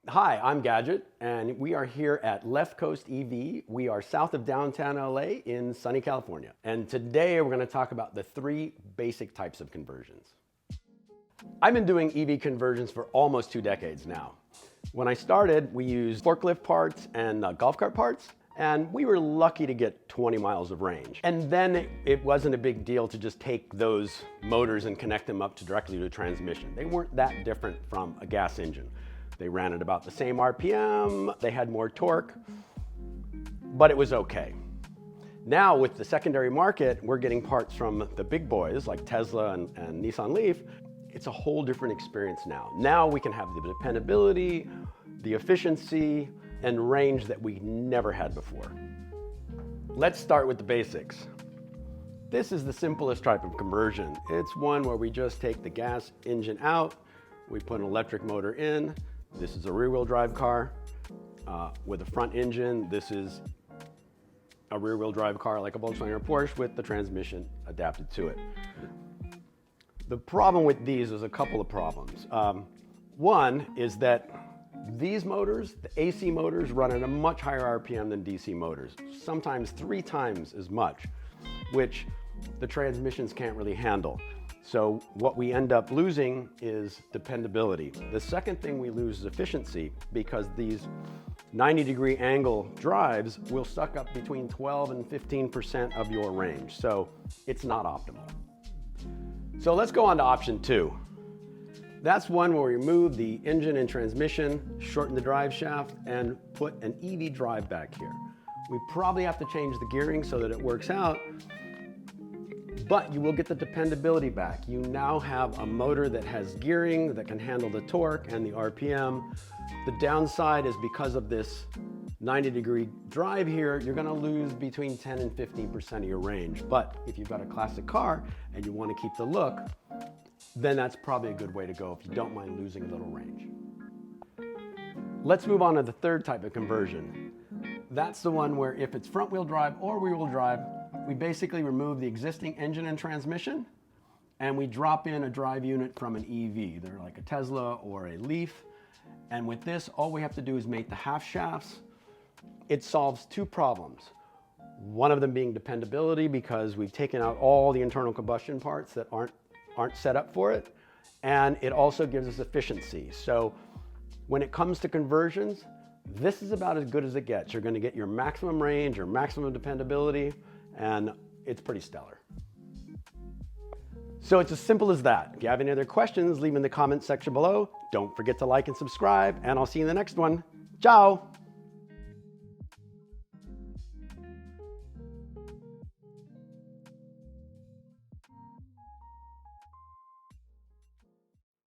Hi, I'm Gadget, and we are here at Left Coast EV. We are south of downtown LA in sunny California. And today we're going to talk about the three basic types of conversions. I've been doing EV conversions for almost 2 decades now. When I started, we used forklift parts and golf cart parts, and we were lucky to get 20 miles of range. And then it wasn't a big deal to just take those motors and connect them up directly to a transmission. They weren't that different from a gas engine. They ran at about the same RPM, they had more torque, but it was okay. Now with the secondary market, we're getting parts from the big boys like Tesla and Nissan Leaf. It's a whole different experience now. Now we can have the dependability, the efficiency, and range that we never had before. Let's start with the basics. This is the simplest type of conversion. It's one where we just take the gas engine out, we put an electric motor in. This is a rear-wheel drive car with a front engine. This is a rear-wheel drive car like a Volkswagen or Porsche with the transmission adapted to it. The problem with these is a couple of problems. One is that these motors, the AC motors, run at a much higher RPM than DC motors, sometimes 3 times as much, which the transmissions can't really handle. So what we end up losing is dependability. The second thing we lose is efficiency, because these 90-degree angle drives will suck up between 12 and 15% of your range. So it's not optimal. So let's go on to option 2. That's one where we remove the engine and transmission, shorten the drive shaft, and put an EV drive back here. We probably have to change the gearing so that it works out, but you will get the dependability back. You now have a motor that has gearing, that can handle the torque and the RPM. The downside is because of this 90-degree drive here, you're gonna lose between 10 and 15% of your range. But if you've got a classic car and you wanna keep the look, then that's probably a good way to go if you don't mind losing a little range. Let's move on to the third type of conversion. That's the one where if it's front-wheel drive or rear-wheel drive, we basically remove the existing engine and transmission, and we drop in a drive unit from an EV. They're like a Tesla or a Leaf. And with this, all we have to do is mate the half shafts. It solves 2 problems. One of them being dependability, because we've taken out all the internal combustion parts that aren't set up for it. And it also gives us efficiency. So when it comes to conversions, this is about as good as it gets. You're going to get your maximum range, your maximum dependability, and it's pretty stellar. So it's as simple as that. If you have any other questions, leave them in the comment section below. Don't forget to like and subscribe, and I'll see you in the next one. Ciao!